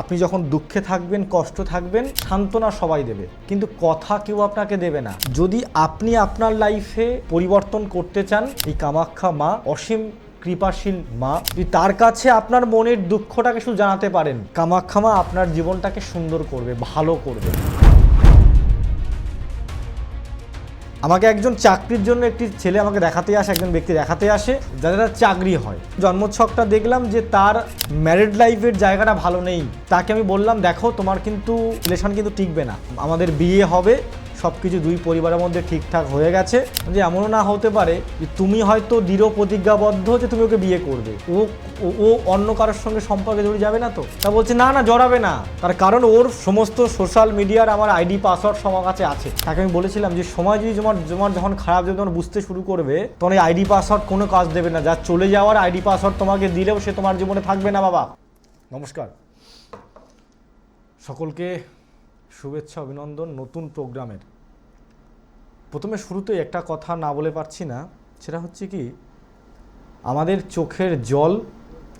আপনি যখন দুঃখে থাকবেন, কষ্ট থাকবেন, সান্ত্বনা সবাই দেবে, কিন্তু কথা কেউ আপনাকে দেবে না। যদি আপনি আপনার লাইফে পরিবর্তন করতে চান, এই কামাখ্যা মা অসীম কৃপাশীল মা, যদি তার কাছে আপনার মনের দুঃখটাকে শুধু জানাতে পারেন, কামাখ্যা মা আপনার জীবনটাকে সুন্দর করবে, ভালো করবে। আমাকে একজন চাকরির জন্য একটি ছেলে আমাকে দেখাতে আসে, একজন ব্যক্তি দেখাতে আসে যাদের চাকরি হয়। জন্মছকটা দেখলাম যে তার ম্যারিড লাইফের জায়গাটা ভালো নেই। তাকে আমি বললাম, দেখো তোমার কিন্তু রিলেশন কিন্তু টিকবে না, আমাদের বিয়ে হবে, সব কিছু দুই পরিবারের মধ্যে ঠিকঠাক হয়ে গেছে, যে এমনও না হতে পারে যে তুমি হয়তো দৃঢ় প্রতিজ্ঞাবদ্ধ যে তুমি ওকে বিয়ে করবে, ও অন্য কারোর সঙ্গে সম্পর্কে জড়িয়ে যাবে না তো? তা বলছে না জড়াবে না, তার কারণ ওর সমস্ত সোশ্যাল মিডিয়ার আমার আইডি পাসওয়ার্ড সবার কাছে আছে। তাকে আমি বলেছিলাম যে সময় যদি তোমার যখন খারাপ যদি তোমার বুঝতে শুরু করবে, তখন এই আইডি পাসওয়ার্ড কোনো কাজ দেবে না। যা চলে যাওয়ার আইডি পাসওয়ার্ড তোমাকে দিলেও সে তোমার জীবনে থাকবে না। বাবা নমস্কার, সকলকে শুভেচ্ছা অভিনন্দন নতুন প্রোগ্রামের। প্রথমে শুরুতেই একটা কথা না বলে পারছি না, সেটা হচ্ছে কি, আমাদের চোখের জল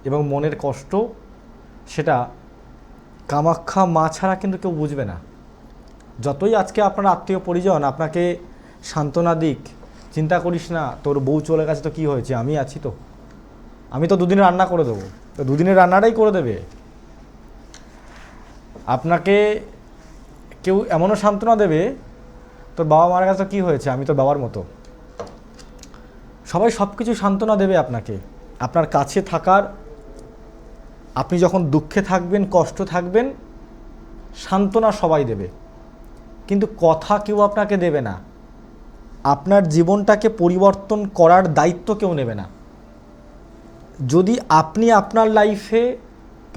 এবং মনের কষ্ট সেটা কামাখ্যা মা ছাড়া কিন্তু কেউ বুঝবে না। যতই আজকে আপনার আত্মীয় পরিজন আপনাকে সান্ত্বনা দিক, চিন্তা করিস না, তোর বউ চলে গেছে তো কী হয়েছে, আমি আছি তো, আমি তো দুদিনে রান্না করে দেবো, তো দুদিনের রান্নাটাই করে দেবে। আপনাকে কেউ এমনও সান্ত্বনা দেবে, তোর বাবা মারা গেছে তো কী হয়েছে, আমি তোর বাবার মতো। সবাই সব কিছু সান্ত্বনা দেবে আপনাকে, আপনার কাছে থাকার, আপনি যখন দুঃখে থাকবেন, কষ্ট থাকবেন, সান্ত্বনা সবাই দেবে, কিন্তু কথা কেউ আপনাকে দেবে না। আপনার জীবনটাকে পরিবর্তন করার দায়িত্ব কেউ নেবে না। যদি আপনি আপনার লাইফে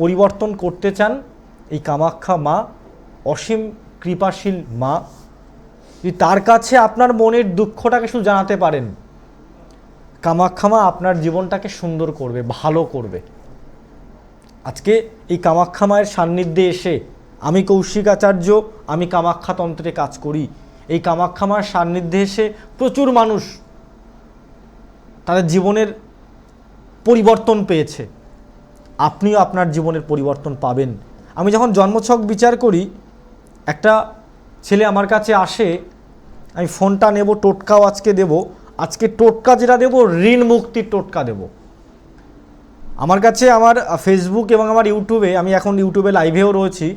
পরিবর্তন করতে চান, এই কামাখ্যা মা অসীম কৃপাশীল মা, যদি তার কাছে আপনার মনের দুঃখটাকে শুধু জানাতে পারেন, কামাখ্যা মা আপনার জীবনটাকে সুন্দর করবে, ভালো করবে। আজকে এই কামাখ্যা মায়ের সান্নিধ্যে এসে, আমি কৌশিক আচার্য, আমি কামাখ্যা তন্ত্রে কাজ করি, এই কামাখ্যা মায়ের সান্নিধ্যে এসে প্রচুর মানুষ তাদের জীবনের পরিবর্তন পেয়েছে। আপনিও আপনার জীবনের পরিবর্তন পাবেন। আমি যখন জন্মছক বিচার করি, একটা ছেলে আমার কাছে আসে, আমি ফোনটা নেব, টোটকাও আজকে দেব। আজকে টোটকা যেটা দেব, ঋণ মুক্তির টোটকা দেব। আমার কাছে আমার ফেসবুক এবং আমার ইউটিউবে, আমি এখন ইউটিউবে লাইভেও রয়েছি,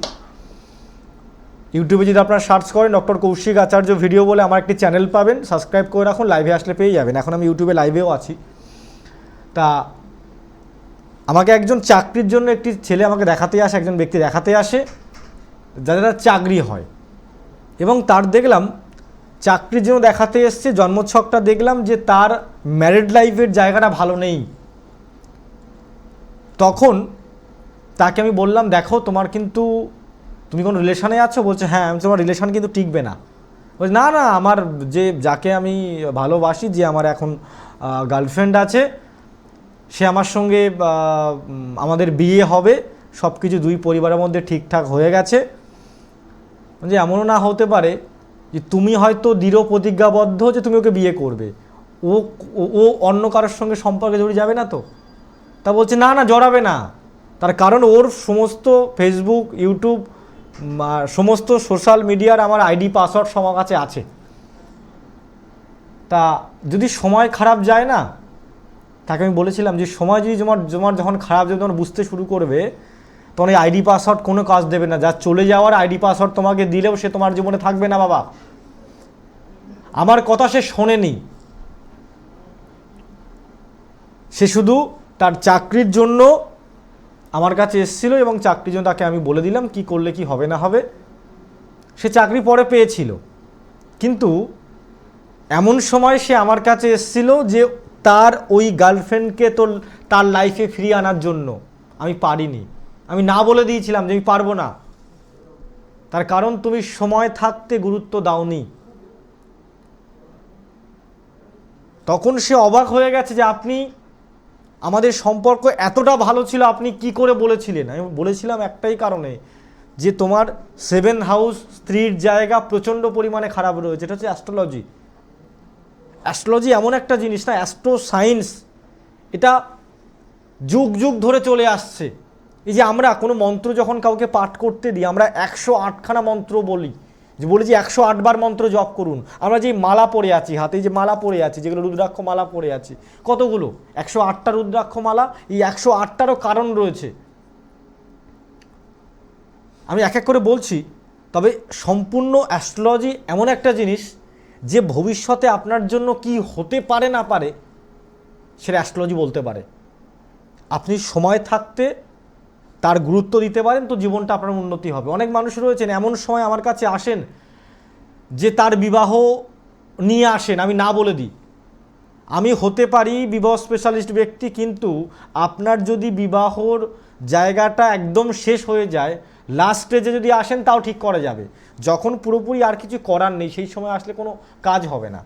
ইউটিউবে যদি আপনারা সার্চ করেন ডক্টর কৌশিক আচার্য ভিডিও বলে আমার একটি চ্যানেল পাবেন, সাবস্ক্রাইব করে রাখুন, লাইভে আসলে পেয়ে যাবেন। এখন আমি ইউটিউবে লাইভেও আছি। তা আমাকে একজন চাকরির জন্য একটি ছেলে আমাকে দেখাতে আসে, একজন ব্যক্তি দেখাতে আসে যাদের চাকরি হয়, এবং তার দেখলাম চাকরির জন্য দেখাতে এসছে, জন্মছকটা দেখলাম যে তার ম্যারিড লাইফের জায়গাটা ভালো নেই। তখন তাকে আমি বললাম, দেখো তোমার কিন্তু, তুমি কোনো রিলেশানে আছো? বলছে হ্যাঁ। আমি তোমার রিলেশান কিন্তু টিকবে না। বলছে না আমার যাকে আমি ভালোবাসি, যে আমার এখন গার্লফ্রেন্ড আছে, সে আমার সঙ্গে, আমাদের বিয়ে হবে, সব কিছু দুই পরিবারের মধ্যে ঠিকঠাক হয়ে গেছে, যে এমনও না হতে পারে যে তুমি হয়তো দৃঢ় প্রতিজ্ঞাবদ্ধ যে তুমি ওকে বিয়ে করবে, ও অন্য কারোর সঙ্গে সম্পর্কে জড়িয়ে যাবে না তো? তা বলছে না জড়াবে না, তার কারণ ওর সমস্ত ফেসবুক, ইউটিউব, সমস্ত সোশ্যাল মিডিয়ার আমার আইডি পাসওয়ার্ড সবার কাছে আছে। তা যদি সময় খারাপ যায় না, তাকে আমি বলেছিলাম যে সময় যদি তোমার যখন খারাপ যদি তোমার বুঝতে শুরু করবে, তখন এই আইডি পাসওয়ার্ড কোনো কাজ দেবে না। যা চলে যাওয়ার আইডি পাসওয়ার্ড তোমাকে দিলেও সে তোমার জীবনে থাকবে না। বাবা আমার কথা সে শোনেনি, সে শুধু তার চাকরির জন্য আমার কাছে এসেছিল, এবং চাকরির জন্য তাকে আমি বলে দিলাম কি করলে কি হবে না হবে। সে চাকরি পরে পেয়েছিল, কিন্তু এমন সময় সে আমার কাছে এসেছিল যে তার ওই গার্লফ্রেন্ডকে তার লাইফে ফিরিয়ে আনার জন্য। আমি পারিনি, আমি না বলে দিয়েছিলাম যে আমি পারবো না, তার কারণ তুমি সময় থাকতে গুরুত্ব দাওনি। তখন সে অবাক হয়ে গেছে যে আপনি, আমাদের সম্পর্ক এতটা ভালো ছিল, আপনি কি করে বলেছিলেন? আমি বলেছিলাম একটাই কারণে, যে তোমার 7 হাউস স্ত্রীর জায়গা প্রচণ্ড পরিমাণে খারাপ রয়েছে। এটা হচ্ছে অ্যাস্ট্রোলজি। অ্যাস্ট্রোলজি এমন একটা জিনিস না, অ্যাস্ট্রো সায়েন্স, এটা যুগ যুগ ধরে চলে আসছে। এই যে আমরা কোনো মন্ত্র যখন কাউকে পাঠ করতে দিই, আমরা 108খানা মন্ত্র বলি, যে 108 বার মন্ত্র জপ করুন। আমরা যে মালা পরে আছি, হাতে যে মালা পরে আছি, যেগুলো রুদ্রাক্ষ মালা পরে আছি, কতগুলো? 108টা রুদ্রাক্ষ মালা। এই 108টারও কারণ রয়েছে, আমি এক এক করে বলছি। তবে সম্পূর্ণ অ্যাস্ট্রোলজি এমন একটা জিনিস যে ভবিষ্যতে আপনার জন্য কি হতে পারে না পারে সেটা অ্যাস্ট্রোলজি বলতে পারে। আপনি সময় থাকতে তার গুরুত্ব দিতে পারেন তো জীবনটা আপনার উন্নতি হবে। অনেক মানুষ রয়েছেন এমন সময় আমার কাছে আসেন যে তার বিবাহ নিয়ে আসেন, আমি না বলে দিই, আমি হতে পারি বিবাহ স্পেশালিস্ট ব্যক্তি, কিন্তু আপনার যদি বিবাহর জায়গাটা একদম শেষ হয়ে যায়, লাস্ট স্টেজে যদি আসেন তাও ঠিক করা যাবে। যখন পুরোপুরি আর কিছু করার নেই সেই সময় আসলে কোনো কাজ হবে না,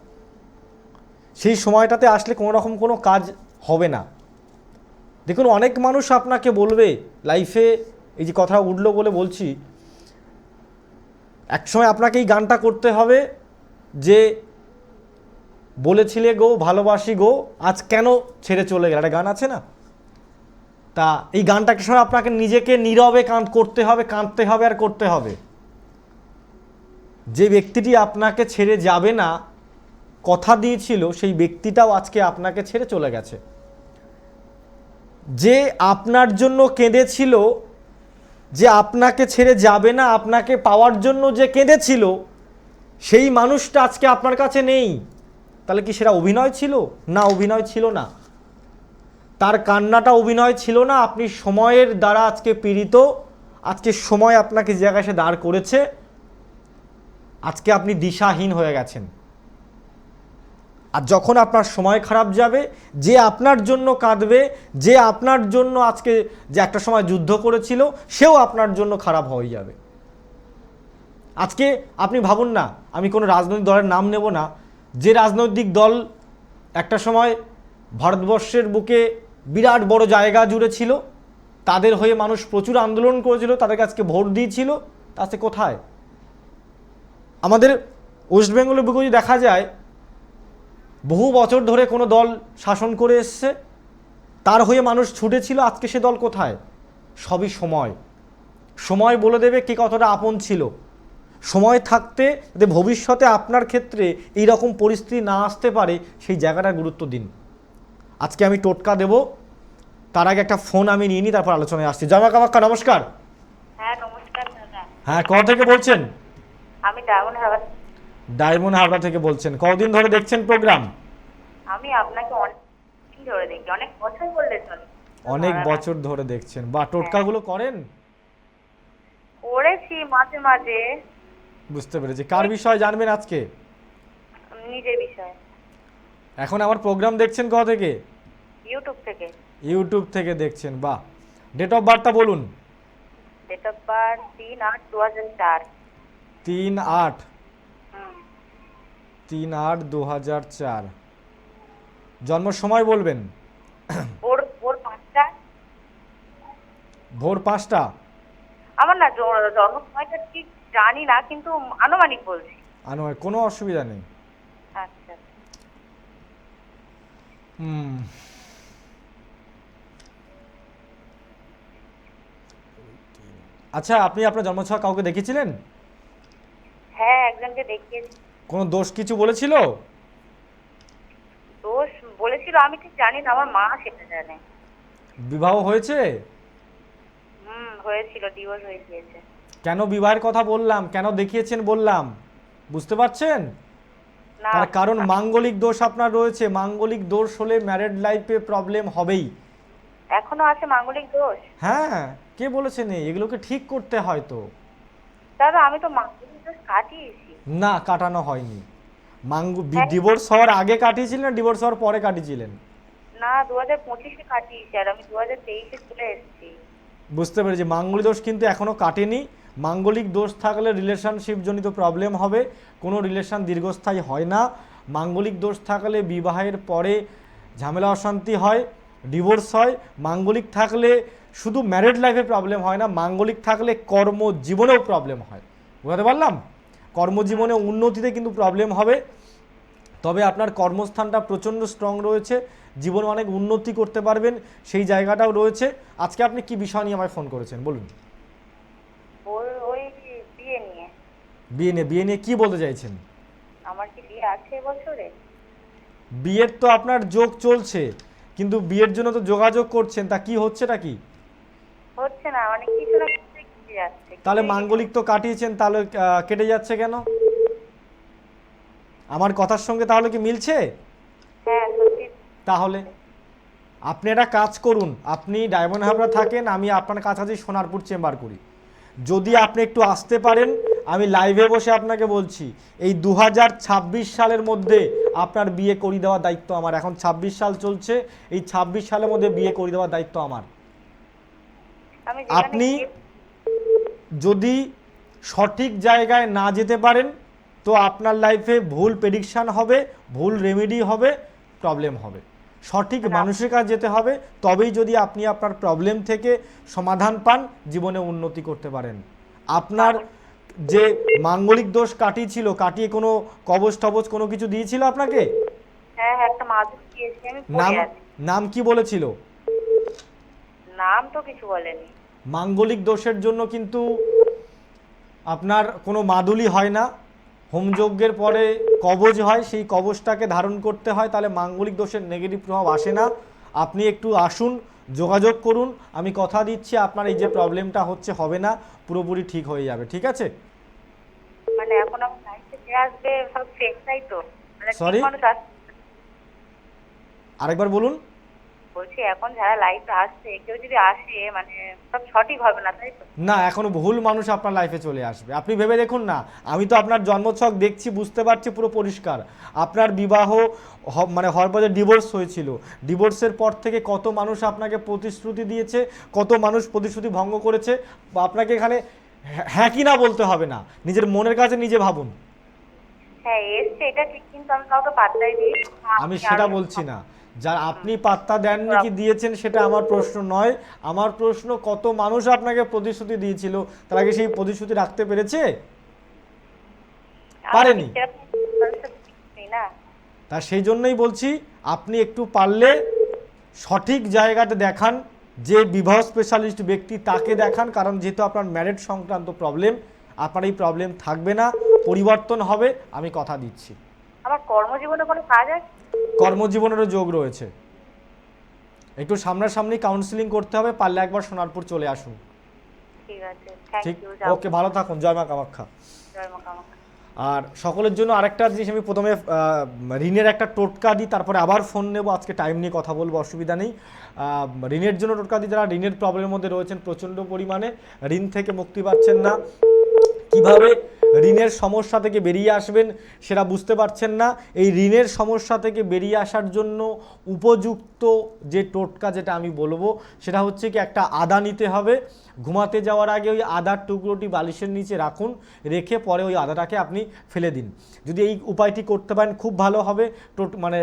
সেই সময়টাতে আসলে কোনো রকম কোনো কাজ হবে না। দেখুন, অনেক মানুষ আপনাকে বলবে লাইফে, এই যে কথা উঠলো বলে বলছি, এক সময় আপনাকে এই গানটা করতে হবে যে বলেছিলে গো ভালোবাসি গো আজ কেন ছেড়ে চলে গেল, একটা গান আছে না? তা এই গানটাকে সময় আপনাকে নিজেকে নীরবে করতে হবে, কাঁদতে হবে আর করতে হবে। যে ব্যক্তিটি আপনাকে ছেড়ে যাবে না, কথা দিয়েছিল, সেই ব্যক্তিটাও আজকে আপনাকে ছেড়ে চলে গেছে। যে আপনার জন্য কেঁদেছিল, যে আপনাকে ছেড়ে যাবে না, আপনাকে পাওয়ার জন্য যে কেঁদেছিল, সেই মানুষটা আজকে আপনার কাছে নেই। তাহলে কি সেটা অভিনয় ছিল? না, অভিনয় ছিল না। তার কান্নাটা অভিনয় ছিল না। আপনি সময়ের দ্বারা আজকে পীড়িত, আজকে সময় আপনাকে যে জায়গায় এসে দাঁড় করেছে, আজকে আপনি দিশাহীন হয়ে গেছেন। আর যখন আপনার সময় খারাপ যাবে, যে আপনার জন্য কাঁদবে, যে আপনার জন্য আজকে যে একটা সময় যুদ্ধ করেছিল, সেও আপনার জন্য খারাপ হয়ে যাবে। আজকে আপনি ভাবুন না, আমি কোনো রাজনৈতিক দলের নাম নেব না, যে রাজনৈতিক দল একটা সময় ভারতবর্ষের বুকে বিরাট বড় জায়গা জুড়ে ছিল, তাদের হয়ে মানুষ প্রচুর আন্দোলন করেছিল, তাদেরকে আজকে ভোট দিয়েছিল, তাতে কোথায়? আমাদের ওয়েস্ট বেঙ্গলের বুকে যদি দেখা যায়, বহু বছর ধরে কোনো দল শাসন করে এসছে, তার হয়ে মানুষ ছুটেছিল, আজকে সে দল কোথায়? সবই সময়। সময় বলে দেবে কে কতটা আপন ছিল। সময় থাকতে যাতে ভবিষ্যতে আপনার ক্ষেত্রে এই রকম পরিস্থিতি না আসতে পারে, সেই জায়গাটা গুরুত্ব দিন। আজকে আমি টোটকা দেব, তার আগে একটা ফোন আমি নিয়ে নিই, তারপর আলোচনায় আসছি। জামা কামাক্কা, নমস্কার। হ্যাঁ নমস্কার দাদা। হ্যাঁ, কোথা থেকে বলছেন? আমি ডায়মন্ড হারবার। ডায়মন্ড হারবার থেকে বলছেন। কতদিন ধরে দেখছেন প্রোগ্রাম? আমি আপনাকে অনেক দিন ধরে দেখি, অনেক বছর বললে চলে। অনেক বছর ধরে দেখছেন, বা টোটকাগুলো করেন? করেছি মাঝে মাঝে। বুঝতে পেরেছি। কার বিষয় জানবেন আজকে? নিজের বিষয়। এখন আমার প্রোগ্রাম দেখছেন কোথা থেকে? ইউটিউব থেকে। ইউটিউব থেকে দেখছেন, বাহ। ডেট অফ বার্থটা বলুন। Date of birth 3/8/2004। 3/8 3/8/2004। জন্ম সময় বলবেন? ভোর ভোর 5টা। ভোর 5টা? আমার না জন্ম সময়টা ঠিক জানি না, কিন্তু আনুমানিক বলছি। আনুমানিক, কোনো অসুবিধা নেই। আচ্ছা। আচ্ছা, আপনি আপনার জন্মছক কাউকে দেখেছিলেন? হ্যাঁ, একজনকে দেখিয়েছি। কোনো দোষ কিছু বলেছিল? দোষ বলেছিল, আমি ঠিক জানি না, আমার মা সেটা জানে। বিবাহ হয়েছে? হয়েছিল, ডিভোর্স হয়ে গিয়েছে। কেন বিবাহের কথা বললাম, কেন দেখিয়েছেন বললাম, বুঝতে পারছেন? না, তার কারণ মাঙ্গলিক দোষ আপনার রয়েছে। মাঙ্গলিক দোষ হলে ম্যারেড লাইফে প্রবলেম হবেই। এখনো আছে মাঙ্গলিক দোষ? হ্যাঁ, কে বলেছে নেই? এগুলোকে ঠিক করতে হয় তো। দাদা, আমি তো মাঙ্গলিক দোষ কাটিয়েছি। না, কাটানো হয়নি। ডিভোর্স হওয়ার আগে কাটিয়েছিলেন না ডিভোর্স হওয়ার পরে কাটিয়েছিলেন? না, 2025-এ কাটিয়েছি, আর আমি 2023-এ চলে এসেছি। বুঝতে পেরেছি। মাঙ্গলিক দোষ কিন্তু এখনো কাটেনি। মাঙ্গলিক দোষ থাকলে রিলেশনশিপ জনিত প্রবলেম হবে, কোনো রিলেশন দীর্ঘস্থায়ী হয় না। মাঙ্গলিক দোষ থাকলে বিবাহের পরে ঝামেলা অশান্তি হয়, ডিভোর্স হয়। মাঙ্গলিক থাকলে শুধু ম্যারেড লাইফে প্রবলেম হয় না, মাঙ্গলিক থাকলে কর্মজীবনেও প্রবলেম হয়। বুঝতে পারলাম? কর্মজীবনে উন্নতিতে কিন্তু প্রবলেম হবে। তবে আপনার কর্মস্থানটা প্রচণ্ড স্ট্রং রয়েছে, জীবনে অনেক উন্নতি করতে পারবেন, সেই জায়গাটাও রয়েছে। আজকে আপনি কি বিষয় নিয়ে আমায় ফোন করেছেন বলুন? ওই বিয়ে নিয়ে। বিয়ে নিয়ে কি বলতে চাইছেন? আমার কি বিয়ে আছে এবছরে? বিয়ের তো আপনার যোগ চলছে, কিন্তু বিয়ের জন্য তো যোগাযোগ করছেন, তা কি হচ্ছেটা কি? হচ্ছে না, মানে কিছু না কিছু কেটে যাচ্ছে। তাহলে মাঙ্গলিক তো কাটিয়েছেন, তাহলে কেটে যাচ্ছে কেন? আমার কথার সঙ্গে তাহলে কি মিলছে? হ্যাঁ সত্যি। তাহলে আপনি একটা কাজ করুন, আপনি ডায়মন্ড হাবড়া থাকেন, আমি আপনার কাছাকাছি সোনারপুর চেম্বার করি। যদি আপনি একটু আসতে পারেন, আমি লাইভে বসে আপনাকে বলছি, এই 2026 সালের মধ্যে আপনার বিয়ে করিয়ে দেওয়ার দায়িত্ব আমার। এখন 26 সাল চলছে, এই 26 সালের মধ্যে বিয়ে করিয়ে দেওয়ার দায়িত্ব আমার। আমি যেখানে আপনি যদি সঠিক জায়গায় না যেতে পারেন, তো আপনার লাইফে ভুল প্রেডিকশান হবে, ভুল রেমেডি হবে, প্রবলেম হবে। সঠিক মানুষের কাছে যেতে হবে, তবেই যদি আপনি আপনার প্রবলেম থেকে সমাধান পান, জীবনে উন্নতি করতে পারেন। আপনার যে মাঙ্গলিক দোষ কাটিয়েছিল, কাটিয়ে কোনো কবজ টবজ কোনো কিছু দিয়েছিল আপনাকে? হ্যাঁ হ্যাঁ একটা মাদুর দিয়েছি, আমি নাম পড়ে আছি। নাম কি বলেছিল? নাম তো কিছু বলেনি। মাঙ্গলিক দোষের জন্য কিন্তু আপনার কোনো মাদুলি হয় না, হোমযজ্ঞের পরে কবজ হয়, সেই কবজটাকে ধারণ করতে হয়, তাহলে মাঙ্গলিক দোষের নেগেটিভ প্রভাব আসে না। আপনি একটু আসুন, যোগাযোগ করুন, আমি কথা দিচ্ছি আপনার এই যে প্রবলেমটা হচ্ছে হবে না, পুরোপুরি ঠিক হয়ে যাবে। ঠিক আছে? মানে এখন আমার লাইফে যে আসবে সব ফেক, তাই তো? মানে ঠিক Sorry? মানুষ আসছে? আরেকবার বলুন। বলছি এখন যারা লাইফে আসছে, কেউ যদি আসে মানে সব সঠিক হবে না, তাই তো? না, এখনো ভুল মানুষ আপনার লাইফে চলে আসবে। আপনি ভেবে দেখুন না, আমি তো আপনার জন্মছক দেখছি, বুঝতে পারছি পুরো পরিষ্কার। আপনার বিবাহ মানে হওয়ার পরে ডিভোর্স হয়েছিল, ডিভোর্সের পর থেকে কত মানুষ আপনাকে প্রতিশ্রুতি দিয়েছে, কত মানুষ প্রতিশ্রুতি ভঙ্গ করেছে। বা আপনাকে এখানে হ্যাঁ কি না বলতে হবে না, নিজের মনের কাছে নিজে ভাবুন। হ্যাঁ এসছে এটা ঠিক, কিন্তু আমি কাউকে পাত্তাই দিই। আমি সেটা বলছি না, যার আপনি পাত্তা দেননি কি দিয়েছেন সেটা আমার প্রশ্ন নয়। আমার প্রশ্ন, কত মানুষ আপনাকে প্রতিশ্রুতি দিয়েছিল, তারা কি সেই প্রতিশ্রুতি রাখতে পেরেছে? পারেনি। না তা সেই জন্যই বলছি, আপনি একটু পারলে সঠিক জায়গাতে দেখান, যে বিবাহ স্পেশালিস্ট ব্যক্তি তাকে দেখান। কারণ যেহেতু আপনার ম্যারেজ সংক্রান্ত প্রবলেম, আপনার এই প্রবলেম থাকবে না, পরিবর্তন হবে, আমি কথা দিচ্ছি। আমার কর্মজীবনে কোনো কাজ আছে? কর্মজীবনেরও যোগ রয়েছে, একটু সামনাসামনি কাউন্সিলিং করতে হবে, পারলে একবার সোনারপুর চলে আসুন। ঠিক আছে, থ্যাংক ঠিক, ইউ। ওকে, ভালো থাকুন। জয় মা কামাখ্যা। জয় মা কামাখ্যা। আর সকলের জন্য আরেকটা জিনিস, আমি প্রথমে ঋণের একটা টোটকা দিই, তারপরে আবার ফোন নেব। আজকে টাইম নিয়ে কথা বলবো, অসুবিধা নেই। ঋণের জন্য টোটকা দিই, যারা ঋণের প্রবলেমের মধ্যে রয়েছেন, প্রচণ্ড পরিমাণে ঋণ থেকে মুক্তি পাচ্ছেন না, কিভাবে ঋণের সমস্যা থেকে বেরিয়ে আসবেন সেটা বুঝতে পারছেন না। এই ঋণের সমস্যা থেকে বেরিয়ে আসার জন্য উপযুক্ত যে টোটকা যেটা আমি বলবো, সেটা হচ্ছে কি, একটা আদা নিতে হবে। ঘুমাতে যাওয়ার আগে ওই আদার টুকরোটি বালিশের নিচে রাখুন, রেখে পরে ওই আদাটাকে আপনি ফেলে দিন। যদি এই উপায়টি করতে পারেন খুব ভালো হবে মানে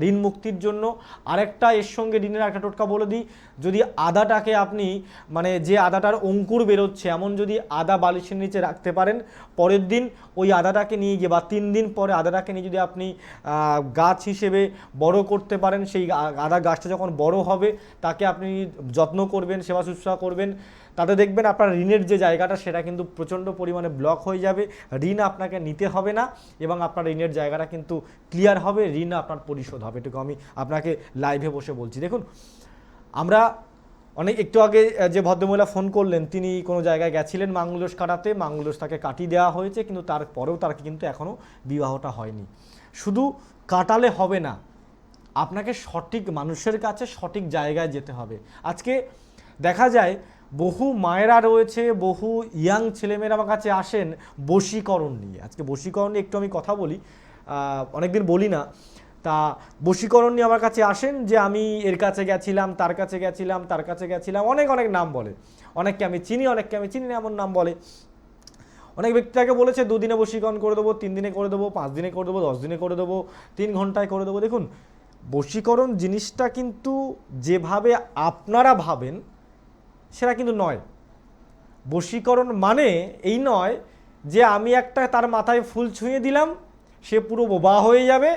ঋণ মুক্তির জন্য। আরেকটা এর সঙ্গে ঋণের একটা টোটকা বলে দিই, যদি আদাটাকে আপনি মানে যে আদাটার অঙ্কুর বেরোচ্ছে এমন যদি আদা বালিশের নিচে রাখতে পারেন, পরের দিন ওই আদাটাকে নিয়ে গিয়ে বা 3 দিন পরে আদাটাকে নিয়ে যদি আপনি গাছ হিসেবে বড় করতে পারেন, সেই আদা গাছটা যখন বড় হবে তাকে আপনি যত্ন করবেন, সেবা শুশ্রূষা করবেন, তাতে দেখবেন আপনার ঋণের যে জায়গাটা সেটা কিন্তু প্রচণ্ড পরিমাণে ব্লক হয়ে যাবে। ঋণ আপনাকে নিতে হবে না এবং আপনার ঋণের জায়গাটা কিন্তু ক্লিয়ার হবে, ঋণ আপনার পরিশোধ হবে। এটুকু আমি আপনাকে লাইভে বসে বলছি। দেখুন, আমরা একটু আগে যে ভদ্রমহিলা ফোন করলেন, তিনি কোনো জায়গায় গেছিলেন মাঙ্গলদোষ কাটাতে, মাঙ্গলদোষ তাকে কাটিয়ে দেওয়া হয়েছে, কিন্তু তারপরেও তার কিন্তু এখনও বিবাহটা হয়নি। শুধু কাটালে হবে না, আপনাকে সঠিক মানুষের কাছে সঠিক জায়গায় যেতে হবে। আজকে দেখা যায় বহু মায়েরা রয়েছে, বহু ইয়াং ছেলেমেয়েরা আমার কাছে আসেন বশীকরণ নিয়ে। আজকে বশীকরণ নিয়ে একটু আমি কথা বলি, অনেকদিন বলি না। তা বশীকরণ নিয়ে আমার কাছে আসেন যে আমি এর কাছে গেছিলাম, তার কাছে গেছিলাম, তার কাছে গেছিলাম, অনেক নাম বলে। অনেককে আমি চিনি, অনেককে আমি চিনি না এমন নাম বলে। অনেক ব্যক্তিটাকে বলেছে 2 দিনে বশীকরণ করে দেবো, 3 দিনে করে দেবো, 5 দিনে করে দেবো, 10 দিনে করে দেবো, 3 ঘন্টায় করে দেবো। দেখুন, বশীকরণ জিনিসটা কিন্তু যেভাবে আপনারা ভাবেন সেটা কিন্তু নয়। বশীকরণ মানে এই নয় যে আমি একটা তার মাথায় ফুল ছুঁয়ে দিলাম, সে পুরো বোবা হয়ে যাবে,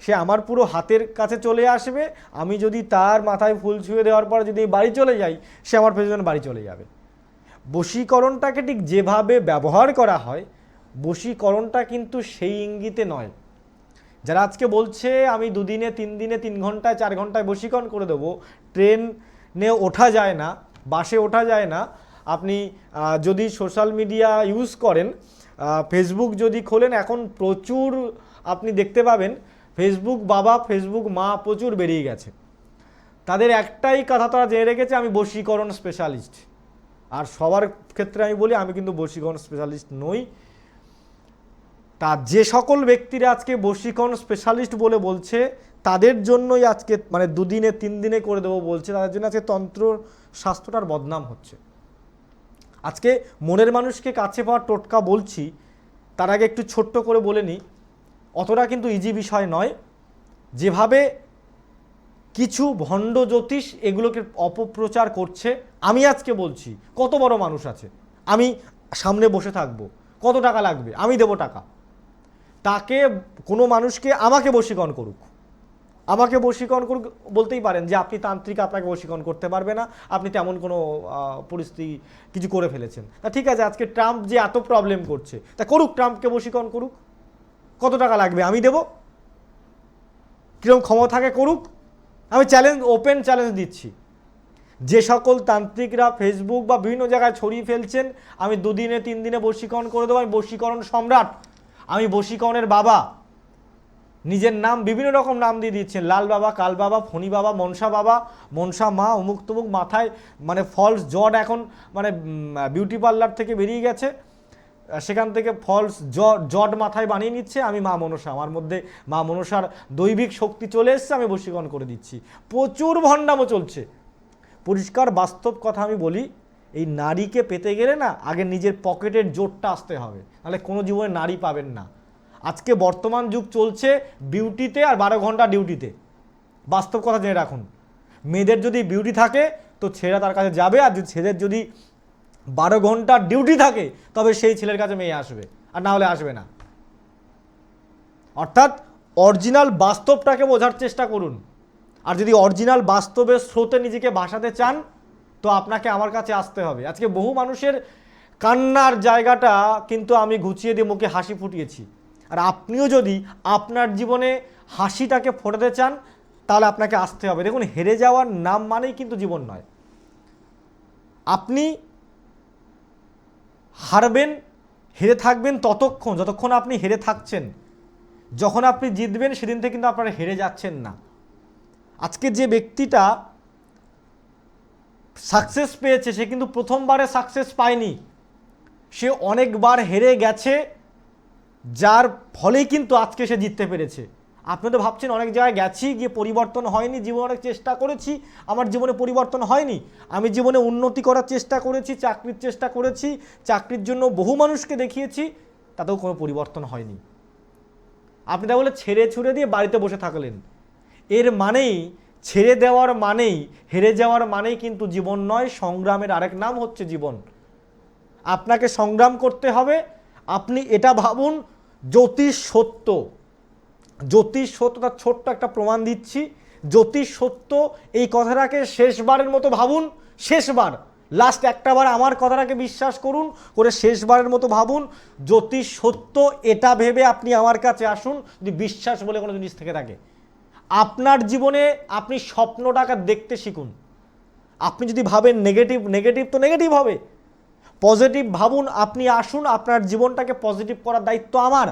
সে আমার পুরো হাতের কাছে চলে আসবে, আমি যদি তার মাথায় ফুল ছুঁয়ে দেওয়ার পর যদি বাড়ি চলে যাই, সে আমার পেছনে বাড়ি চলে যাবে। বশীকরণটাকে ঠিক যেভাবে ব্যবহার করা হয়, বশীকরণটা কিন্তু সেই ইঙ্গিতে নয়। যারা আজকে বলছে আমি 2 দিনে 3 দিনে 3 ঘন্টায় 4 ঘন্টায় বশীকরণ করে দেবো, ট্রেনে ওঠা যায় না, বাসে ওঠা যায় না, আপনি যদি সোশ্যাল মিডিয়া ইউজ করেন, ফেসবুক যদি খোলেন, এখন প্রচুর আপনি দেখতে পাবেন ফেসবুক বাবা ফেসবুক মা প্রচুর বেরিয়ে গেছে। তাদের একটাই কথা তারা জেনে রেখেছে, আমি বশীকরণ স্পেশালিস্ট। আর সবার ক্ষেত্রে আমি বলি আমি কিন্তু বশীকরণ স্পেশালিস্ট নই। তা যে সকল ব্যক্তিরা আজকে বশীকরণ স্পেশালিস্ট বলে বলছে, তাদের জন্যই আজকে মানে 2 দিনে 3 দিনে করে দেবো বলছে, তাদের জন্য আজকে তন্ত্র শাস্ত্রটার বদনাম হচ্ছে। আজকে মনের মানুষকে কাছে পাওয়ার টোটকা বলছি, তার আগে একটু ছোট্ট করে বলে নিই, অতটা কিন্তু ইজি বিষয় নয়। যেভাবে কিছু ভণ্ড জ্যোতিষ এগুলোকে অপপ্রচার করছে, আমি আজকে বলছি কত বড় মানুষ আছে, আমি সামনে বসে থাকবো, কত টাকা লাগবে আমি দেবো টাকা, তাকে কোনো মানুষকে আমাকে বশীকরণ করুক, আমাকে বশীকরণ করুক, বলতেই পারেন যে আপনি তান্ত্রিক, আপনাকে বশীকরণ করতে পারবে না, আপনি তেমন কোনো পরিস্থিতি কিছু করে ফেলেছেন। তা ঠিক আছে, আজকে ট্রাম্প যে এত প্রবলেম করছে, তা করুক, ট্রাম্পকে বশীকরণ করুক, কত টাকা লাগবে আমি দেবো, কীরকম ক্ষমতা থাকে করুক। আমি চ্যালেঞ্জ, ওপেন চ্যালেঞ্জ দিচ্ছি, যে সকল তান্ত্রিকরা ফেসবুক বা বিভিন্ন জায়গায় ছড়িয়ে ফেলছেন আমি 2 দিনে 3 দিনে বশীকরণ করে দেবো, আমি বশীকরণ সম্রাট, আমি বশীকরণের বাবা, নিজের নাম বিভিন্ন রকম নাম দিয়ে দিচ্ছেন, লাল বাবা, কাল বাবা, ফণি বাবা, মনসা মা, অমুক তমুক, মাথায় মানে ফলস জট, এখন মানে বিউটি পার্লার থেকে বেরিয়ে গেছে, সেখান থেকে ফলস জট মাথায় বানিয়ে নিচ্ছে, আমি মা মনসা, আমার মধ্যে মা মনসার দৈবিক শক্তি চলে এসছে, আমি বশীকরণ করে দিচ্ছি। প্রচুর ভণ্ডামো চলছে। পরিষ্কার বাস্তব কথা আমি বলি, এই নারীকে পেতে গেলে না আগে নিজের পকেটের জোরটা আসতে হবে, নাহলে কোনো জীবনে নারী পাবেন না। আজকে বর্তমান যুগ চলছে বিউটিতে আর 12 ঘন্টা ডিউটিতে। বাস্তব কথা জেনে রাখুন, মেয়েদের যদি বিউটি থাকে তো ছেলেরা তার কাছে যাবে, আর ছেলেদের যদি 12 ঘন্টার ডিউটি থাকে তবে সেই ছেলের কাছে মেয়ে আসবে, আর না হলে আসবে না। অর্থাৎ অরিজিনাল বাস্তবটাকে বোঝার চেষ্টা করুন। আর যদি অরিজিনাল বাস্তবের স্রোতে নিজেকে ভাসাতে চান তো আপনাকে আমার কাছে আসতে হবে। আজকে বহু মানুষের কান্নার জায়গাটা কিন্তু আমি ঘুচিয়ে দিয়ে মুখে হাসি ফুটিয়েছি। আর আপনিও যদি আপনার জীবনে হাসিটাকে ফোটাতে চান তাহলে আপনাকে আসতে হবে। দেখুন, হেরে যাওয়ার নাম মানেই কিন্তু জীবন নয়। আপনি হারবেন, হেরে থাকবেন ততক্ষণ যতক্ষণ আপনি হেরে থাকছেন। যখন আপনি জিতবেন সেদিন থেকে কিন্তু আপনারা হেরে যাচ্ছেন না। আজকে যে ব্যক্তিটা সাকসেস পেয়েছে সে কিন্তু প্রথমবারে সাকসেস পায়নি, সে অনেকবার হেরে গেছে, যার ফলেই কিন্তু আজকে সে জিততে পেরেছে। আপনি তো ভাবছেন অনেক জায়গায় গেছি, গিয়ে পরিবর্তন হয়নি, জীবনে অনেক চেষ্টা করেছি, আমার জীবনে পরিবর্তন হয়নি। আমি জীবনে উন্নতি করার চেষ্টা করেছি, চাকরির চেষ্টা করেছি, চাকরির জন্য বহু মানুষকে দেখিয়েছি, তাতেও কোনো পরিবর্তন হয়নি। আপনি তাহলে ছেড়ে ছুড়ে দিয়ে বাড়িতে বসে থাকলেন। এর মানেই, ছেড়ে দেওয়ার মানেই, হেরে যাওয়ার মানেই কিন্তু জীবন নয়। সংগ্রামের আরেক নাম হচ্ছে জীবন। আপনাকে সংগ্রাম করতে হবে। আপনি এটা ভাবুন, জ্যোতিষ সত্য, জ্যোতিষ সত্য, তার ছোট্ট একটা প্রমাণ দিচ্ছি। জ্যোতিষ সত্য এই কথাটাকে শেষবারের মতো ভাবুন, শেষবার, লাস্ট একটাবার আমার কথাটাকে বিশ্বাস করুন, করে শেষবারের মতো ভাবুন জ্যোতিষ সত্য, এটা ভেবে আপনি আমার কাছে আসুন। যদি বিশ্বাস বলে কোনো জিনিস থেকে থাকে, আপনার জীবনে আপনি স্বপ্নটাকে দেখতে শিখুন। আপনি যদি ভাবেন নেগেটিভ, নেগেটিভ তো নেগেটিভ হবে, পজিটিভ ভাবুন। আপনি আসুন, আপনার জীবনটাকে পজিটিভ করার দায়িত্ব আমার।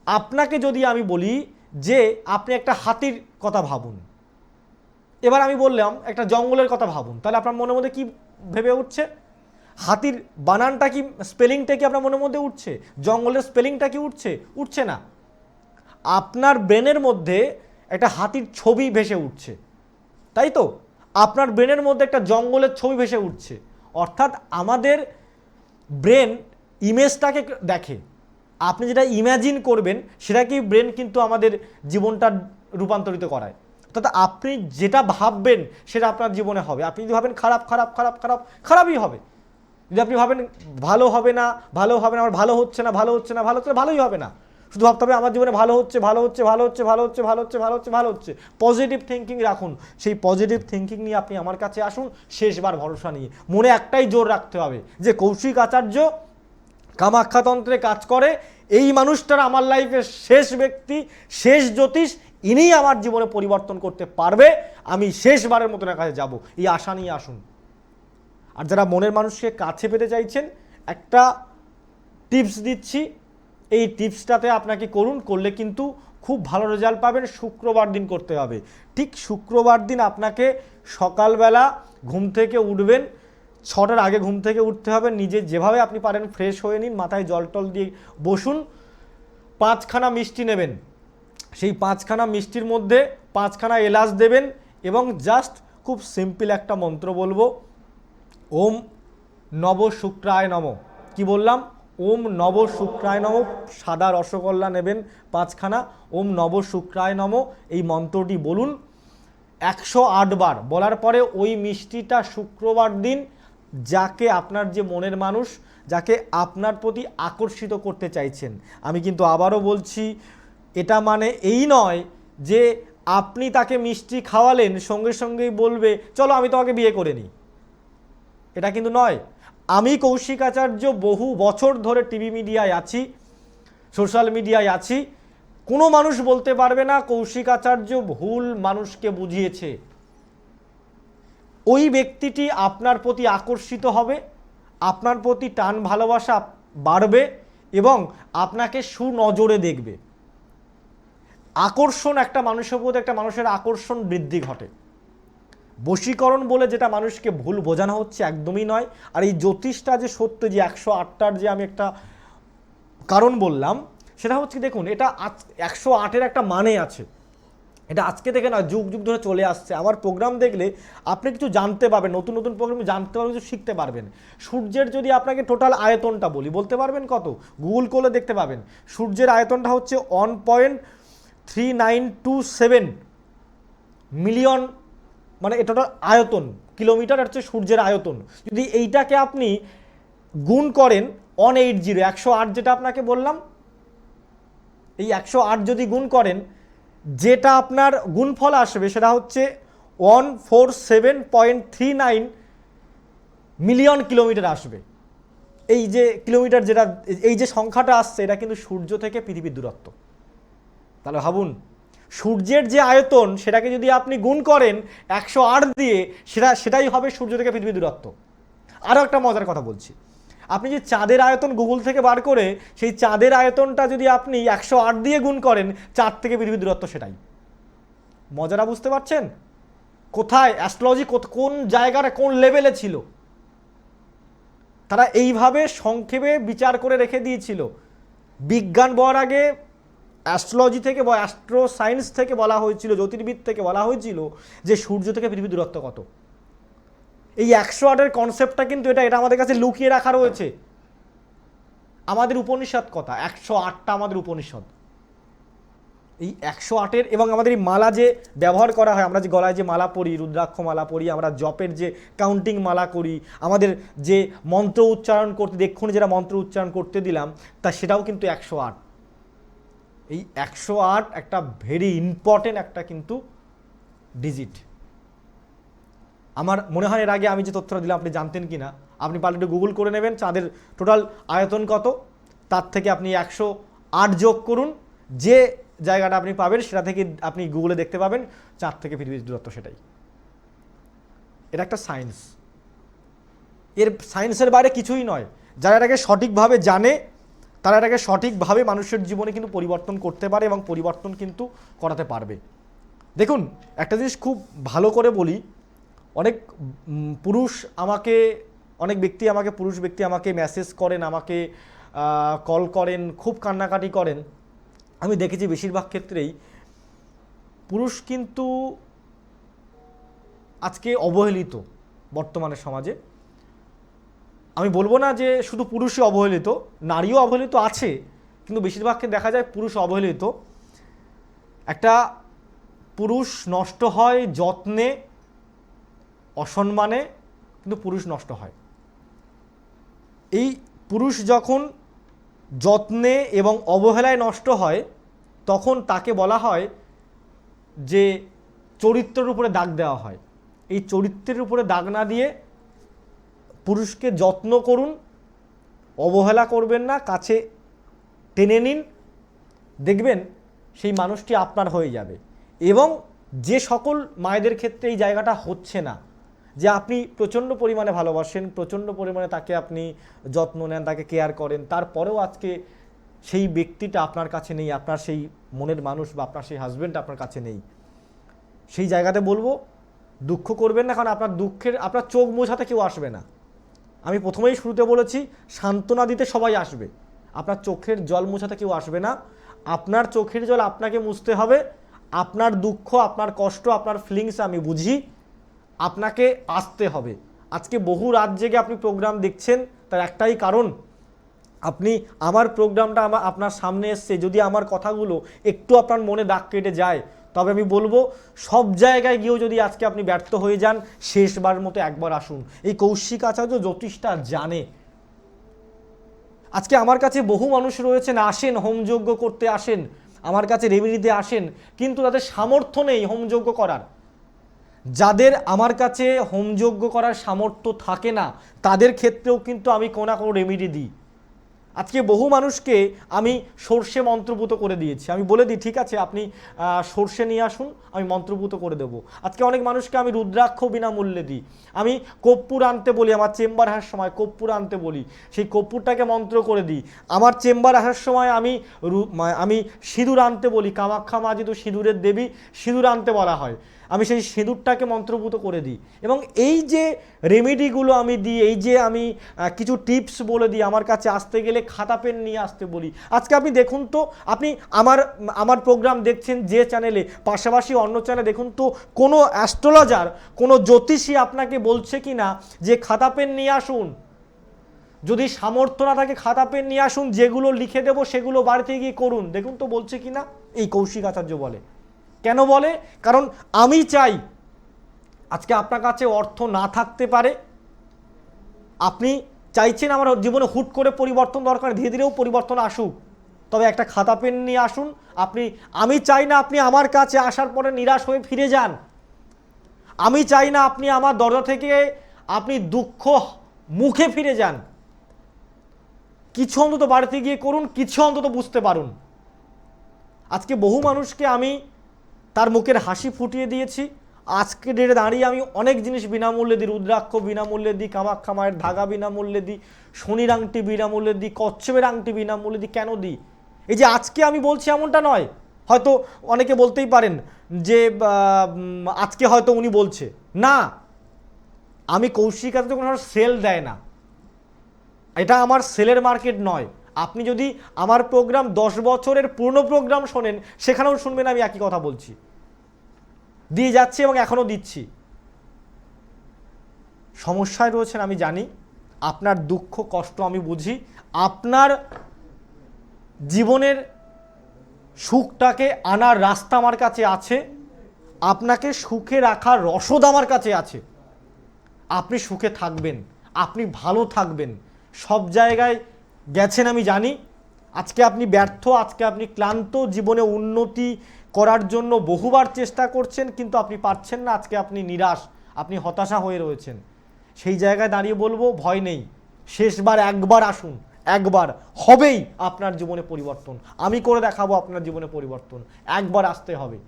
আপনাকে যদি আমি বলি যে আপনি একটা হাতির কথা ভাবুন, এবার আমি বললাম একটা জঙ্গলের কথা ভাবুন, তাহলে আপনার মনের মধ্যে কি ভেবে উঠছে? হাতির বানানটা কি, স্পেলিংটা কি আপনার মনের মধ্যে উঠছে? জঙ্গলের স্পেলিংটা কি উঠছে? উঠছে না। আপনার ব্রেনের মধ্যে একটা হাতির ছবি ভেসে উঠছে, তাই তো? আপনার ব্রেনের মধ্যে একটা জঙ্গলের ছবি ভেসে উঠছে। অর্থাৎ আমাদের ব্রেন ইমেজটাকে দেখে, আপনি যেটা ইম্যাজিন করবেন সেটাকেই ব্রেন কিন্তু আমাদের জীবনটা রূপান্তরিত করায়। অর্থাৎ আপনি যেটা ভাববেন সেটা আপনার জীবনে হবে। আপনি যদি ভাবেন খারাপ খারাপ খারাপ খারাপ, খারাপই হবে। যদি আপনি ভাবেন ভালো হবে না, ভালো হবে না, আমার ভালো হচ্ছে না, ভালো হচ্ছে না, ভালো হচ্ছে না, ভালোই হবে না। শুধু ভাবতে হবে আমার জীবনে ভালো হচ্ছে ভালো হচ্ছে ভালো হচ্ছে ভালো হচ্ছে ভালো হচ্ছে ভালো হচ্ছে ভালো হচ্ছে। পজিটিভ থিঙ্কিং রাখুন, সেই পজিটিভ থিঙ্কিং নিয়ে আপনি আমার কাছে আসুন, শেষবার ভরসা নিয়ে। মনে একটাই জোর রাখতে হবে যে কৌশিক আচার্য কামাখ্যাতন্ত্রে কাজ করে, এই মানুষটার আমার লাইফের শেষ ব্যক্তি, শেষ জ্যোতিষ, ইনিই আমার জীবনে পরিবর্তন করতে পারবে, আমি শেষবারের মতো কাছে যাব, এই আশা নিয়ে আসুন। আর যারা মনের মানুষকে কাছে পেতে চাইছেন, একটা টিপস দিচ্ছি, এই টিপসটাতে আপনাকে করলে কিন্তু খুব ভালো রেজাল্ট পাবেন। শুক্রবার দিন করতে হবে। ঠিক শুক্রবার দিন আপনাকে সকালবেলা ঘুম থেকে উঠবেন, 6টার আগে ঘুম থেকে উঠতে হবে, নিজে যেভাবে আপনি পারেন ফ্রেশ হয়ে নিন, মাথায় জল টল দিয়ে বসুন, 5খানা মিষ্টি নেবেন, সেই 5খানা মিষ্টির মধ্যে 5খানা এলাচ দেবেন এবং জাস্ট খুব সিম্পল একটা মন্ত্র বলবো, ওম নব শুক্রায় নম। কি বললাম? ওম নব শুক্রায় নম। সাদা রসগোল্লা নেবেন 5খানা, ওম নব শুক্রায় নম এই মন্ত্রটি বলুন 108 বার। বলার পরে ওই মিষ্টিটা শুক্রবার দিন যাকে আপনার যে মনের মানুষ, যাকে আপনার প্রতি আকর্ষিত করতে চাইছেন, আমি কিন্তু আবারও বলছি, এটা মানে এই নয় যে আপনি তাকে মিষ্টি খাওয়ালেন সঙ্গে সঙ্গেই বলবে চলো আমি তোমাকে বিয়ে করে নিই, এটা কিন্তু নয়। আমি কৌশিক আচার্য বহু বছর ধরে টিভি মিডিয়ায় আছি, সোশ্যাল মিডিয়ায় আছি, কোনো মানুষ বলতে পারবে না কৌশিক আচার্য ভুল মানুষকে বুঝিয়েছে। ওই ব্যক্তিটি আপনার প্রতি আকর্ষিত হবে, আপনার প্রতি টান ভালোবাসা বাড়বে এবং আপনাকে সুনজরে দেখবে। আকর্ষণ, একটা মানুষের প্রতি একটা মানুষের আকর্ষণ বৃদ্ধি ঘটে। বশীকরণ বলে যেটা মানুষকে ভুল বোঝানো হচ্ছে, একদমই নয়। আর এই জ্যোতিষটা যে সত্য, যে 108টার যে আমি একটা কারণ বললাম, সেটা হচ্ছে দেখুন, এটা 108-এর একটা মানে আছে। এটা আজকে থেকে নয়, যুগ যুগ ধরে চলে আসছে। আমার প্রোগ্রাম দেখলে আপনি কিছু জানতে পারবেন, নতুন নতুন প্রোগ্রাম জানতে পারবেন, কিছু শিখতে পারবেন। সূর্যের যদি আপনাকে টোটাল আয়তনটা বলতে পারবেন কত? গুগল করলে দেখতে পাবেন। সূর্যের আয়তনটা হচ্ছে 1.3927 মিলিয়ন, মানে এটা আয়তন, কিলোমিটার হচ্ছে সূর্যের আয়তন। যদি এইটাকে আপনি গুণ করেন 180, 108 যেটা আপনাকে বললাম, এই 108 যদি গুণ করেন, যেটা আপনার গুণফল আসবে সেটা হচ্ছে 147.39 মিলিয়ন কিলোমিটার আসবে। এই যে কিলোমিটার, যেটা এই যে সংখ্যাটা আসছে, এটা কিন্তু সূর্য থেকে পৃথিবীর দূরত্ব। তাহলে ভাবুন, সূর্যের যে আয়তন সেটাকে যদি আপনি গুণ করেন 108 দিয়ে, সেটাই হবে সূর্য থেকে পৃথিবীর দূরত্ব। আরও একটা মজার কথা বলছি, আপনি যে চাঁদের আয়তন গুগল থেকে বার করে, সেই চাঁদের আয়তনটা যদি আপনি 108 দিয়ে গুণ করেন, চাঁদ থেকে পৃথিবীর দূরত্ব সেটাই। মজাটা বুঝতে পারছেন? কোথায় অ্যাস্ট্রোলজি কোন জায়গাটা কোন লেভেলে ছিল, তারা এইভাবে সংক্ষেপে বিচার করে রেখে দিয়েছিল। বিজ্ঞান বলার আগে অ্যাস্ট্রোলজি থেকে বা অ্যাস্ট্রো সায়েন্স থেকে বলা হয়েছিল, জ্যোতির্বিদ থেকে বলা হয়েছিল যে সূর্য থেকে পৃথিবীর দূরত্ব কত। এই 108-এর কনসেপ্টটা কিন্তু এটা আমাদের কাছে লুকিয়ে রাখা রয়েছে। আমাদের উপনিষদ কথা, 108টা আমাদের উপনিষদ। এই 108-এর, এবং আমাদের এই মালা যে ব্যবহার করা হয়, আমরা যে গলায় যে মালা পরি, রুদ্রাক্ষ মালা পরি, আমরা জপের যে কাউন্টিং মালা করি, আমাদের যে মন্ত্র উচ্চারণ করতে, এক্ষুনি যেটা মন্ত্র উচ্চারণ করতে দিলাম, তা সেটাও কিন্তু 108। এই 108 একটা ভেরি ইম্পর্টেন্ট একটা কিন্তু ডিজিট। আমার মনে হয় এর আগে আমি যে তথ্যটা দিলাম আপনি জানতেন কি না, আপনি পারলে একটু গুগল করে নেবেন, চাঁদের টোটাল আয়তন কত, তার থেকে আপনি 108 যোগ করুন, যে জায়গাটা আপনি পাবেন সেটা থেকে আপনি গুগলে দেখতে পাবেন চাঁদ থেকে পৃথিবীর দূরত্ব সেটাই। এটা একটা সায়েন্স, এর সায়েন্সের বাইরে কিছুই নয়। যারা এটাকে সঠিকভাবে জানে, তারা এটাকে সঠিকভাবে মানুষের জীবনে কিন্তু পরিবর্তন করতে পারে এবং পরিবর্তন কিন্তু করাতে পারবে। দেখুন, একটা জিনিস খুব ভালো করে বলি, অনেক পুরুষ ব্যক্তি আমাকে মেসেজ করেন, আমাকে কল করেন, খুব কান্নাকাটি করেন। আমি দেখেছি বেশিরভাগ ক্ষেত্রেই পুরুষ কিন্তু আজকে অবহেলিত বর্তমানে সমাজে। আমি বলবো না যে শুধু পুরুষই অবহেলিত, নারীও অবহেলিত আছে, কিন্তু বেশিরভাগকে দেখা যায় পুরুষ অবহেলিত। একটা পুরুষ নষ্ট হয় যত্নে, অসম্মানে, কিন্তু পুরুষ নষ্ট হয়। এই পুরুষ যখন যত্নে এবং অবহেলায় নষ্ট হয়, তখন তাকে বলা হয় যে চরিত্রের উপরে দাগ দেওয়া হয়। এই চরিত্রের উপরে দাগ না দিয়ে পুরুষকে যত্ন করুন, অবহেলা করবেন না, কাছে টেনে নিন, দেখবেন সেই মানুষটি আপনার হয়ে যাবে। এবং যে সকল মায়েদের ক্ষেত্রে এই জায়গাটা হচ্ছে না, যে আপনি প্রচণ্ড পরিমাণে ভালোবাসেন, প্রচণ্ড পরিমাণে তাকে আপনি যত্ন নেন, তাকে কেয়ার করেন, তারপরেও আজকে সেই ব্যক্তিটা আপনার কাছে নেই, আপনার সেই মনের মানুষ বা আপনার সেই হাজব্যান্ড আপনার কাছে নেই, সেই জায়গাতে বলবো দুঃখ করবেন না, কারণ আপনার দুঃখের আপনার চোখ মোছাতে কেউ আসবে না। আমি প্রথমেই শুরুতে বলেছি সান্ত্বনা দিতে সবাই আসবে, আপনার চোখের জল মোছাতে কেউ আসবে না। আপনার চোখের জল আপনাকে মুছতে হবে। আপনার দুঃখ, আপনার কষ্ট, আপনার ফিলিংস আমি বুঝি, আপনাকে আসতে হবে। আজকে বহু রাত জেগে আপনি প্রোগ্রাম দেখছেন, তার একটাই কারণ, আপনি আমার প্রোগ্রামটা আপনার সামনে এসছে, যদি আমার কথাগুলো একটু আপনার মনে দাগ কেটে যায়, তবে আমি বলবো সব জায়গায় গিয়েও যদি আজকে আপনি ব্যর্থ হয়ে যান, শেষবার মতো একবার আসুন। এই কৌশিক আচার্য জ্যোতিষটা জানে। আজকে আমার কাছে বহু মানুষ রয়েছেন, আসেন হোমযজ্ঞ করতে, আসেন আমার কাছে রেমেডিতে আসেন, কিন্তু তাদের সামর্থ্য নেই হোমযজ্ঞ করার। যাদের আমার কাছে হোমযজ্ঞ করার সামর্থ্য থাকে না, তাদের ক্ষেত্রেও কিন্তু আমি কোনো না কোনো রেমেডি দিই। আজকে বহু মানুষকে আমি সর্ষে মন্ত্রপুত করে দিয়েছি। আমি বলে দিই, ঠিক আছে আপনি সর্ষে নিয়ে আসুন, আমি মন্ত্রপুত করে দেবো। আজকে অনেক মানুষকে আমি রুদ্রাক্ষ বিনামূল্যে দিই। আমি কর্পূর আনতে বলি, আমার চেম্বার আসার সময় কর্পূর আনতে বলি, সেই কর্পূরটাকে মন্ত্র করে দিই। আমার চেম্বার আসার সময় আমি সিঁদুর আনতে বলি, কামাখ্যা মা যেহেতু সিঁদুরের দেবী, সিঁদুর আনতে বলা হয়, আমি সেই সিঁদুরটাকে মন্ত্রপুত করে দিই। এবং এই যে রেমেডিগুলো আমি দিই, এই যে আমি কিছু টিপস বলে দিই, আমার কাছে আসতে গেলে খাতা পেন নিয়ে আসতে বলি। আজকে আপনি দেখুন তো, আপনি আমার প্রোগ্রাম দেখছেন যে চ্যানেলে, পাশাপাশি অন্য চ্যানেলে দেখুন তো, কোনো অ্যাস্ট্রোলজার, কোনো জ্যোতিষী আপনাকে বলছে কি না যে খাতা পেন নিয়ে আসুন? যদি সামর্থ্য না থাকে খাতা পেন নিয়ে আসুন, যেগুলো লিখে দেবো সেগুলো বাড়িতে গিয়ে করুন। দেখুন তো বলছে কি না? এই কৌশিক আচার্য বলে। কেন বলে? কারণ আমি চাই আজকে আপনার কাছে অর্থ না থাকতে পারে, আপনি চাইছেন আমার জীবনে হুট করে পরিবর্তন দরকার, ধীরে ধীরেও পরিবর্তন আসুক, তবে একটা খাতা পেন নিয়ে আসুন। আমি চাই না আপনি আমার কাছে আসার পরে নিরাশ হয়ে ফিরে যান। আমি চাই না আপনি আমার দরজা থেকে আপনি দুঃখ মুখে ফিরে যান। কিছু অন্তত বাড়িতে গিয়ে করুন, কিছু অন্তত বুঝতে পারুন। আজকে বহু মানুষকে আমি তার মুখের হাসি ফুটিয়ে দিয়েছি। আজকে ডেটে দাঁড়িয়ে আমি অনেক জিনিস বিনামূল্যে দিই, রুদ্রাক্ষ বিনামূল্যে দিই, কামাখ্যা মায়ের ধাগা বিনামূল্যে দিই, শনির আংটি বিনামূল্যে দিই, কচ্ছপের আংটি বিনামূল্যে দিই। কেন দিই? এই যে আজকে আমি বলছি এমনটা নয়, হয়তো অনেকে বলতেই পারেন যে আজকে হয়তো উনি বলছে না, আমি কৌশিক আচার্য কোনো সেল দেয় না, এটা আমার সেলের মার্কেট নয়। আপনি যদি আমার প্রোগ্রাম 10 বছরের পুরনো প্রোগ্রাম শোনেন, সেখানেও শুনবেন আমি একই কথা বলছি, দিয়ে যাচ্ছি এবং এখনও দিচ্ছি। সমস্যায় রয়েছেন আমি জানি, আপনার দুঃখ কষ্ট আমি বুঝি, আপনার জীবনের সুখটাকে আনার রাস্তা আমার কাছে আছে, আপনাকে সুখে রাখার রসদ আমার কাছে আছে। আপনি সুখে থাকবেন, আপনি ভালো থাকবেন। সব জায়গায় গেছেন আমি জানি, আজকে আপনি ব্যর্থ, আজকে আপনি ক্লান্ত, জীবনে উন্নতি করার জন্য বহুবার চেষ্টা করছেন কিন্তু আপনি পারছেন না, আজকে আপনি নিরাশ, আপনি হতাশা হয়ে রয়েছেন। সেই জায়গায় দাঁড়িয়ে বলবো, ভয় নেই, শেষবার একবার আসুন, একবার হবেই আপনার জীবনে পরিবর্তন। আমি করে দেখাবো আপনার জীবনে পরিবর্তন, একবার আসতে হবে।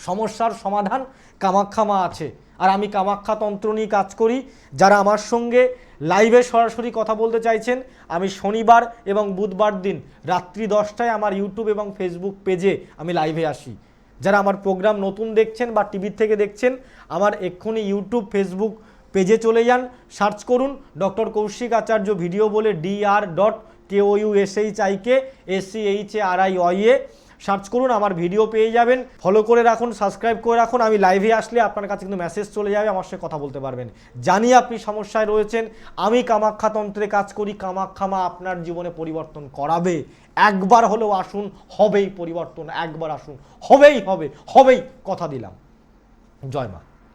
সমস্যার সমাধান কামাখ্যা মা আছে, আর আমি কামাখ্যা তন্ত্র নিয়ে কাজ করি। যারা আমার সঙ্গে লাইভে সরাসরি কথা বলতে চাইছেন, আমি শনিবার এবং বুধবার দিন রাত্রি 10টায় আমার ইউটিউব এবং ফেসবুক পেজে আমি লাইভে আসি। যারা আমার প্রোগ্রাম নতুন দেখছেন বা টিভির থেকে দেখছেন, আমার এক্ষুনি ইউটিউব ফেসবুক পেজে চলে যান, সার্চ করুন ডক্টর কৌশিক আচার্য ভিডিও বলে, DRKOUSHIKSCHARIOIA সার্চ করুন, আমার ভিডিও পেয়ে যাবেন। ফলো করে রাখুন, সাবস্ক্রাইব করে রাখুন। আমি লাইভে আসলে আপনার কাছে কিন্তু মেসেজ চলে যাবে, আমার সাথে কথা বলতে পারবেন। জানি আপনি সমস্যায় রয়েছেন, আমি কামাখ্যা তন্ত্রে কাজ করি, কামাখ্যা মা আপনার জীবনে পরিবর্তন করাবে। একবার হলেও আসুন, হবেই পরিবর্তন, একবার আসুন, হবেই, হবেই, কথা দিলাম। জয় মা।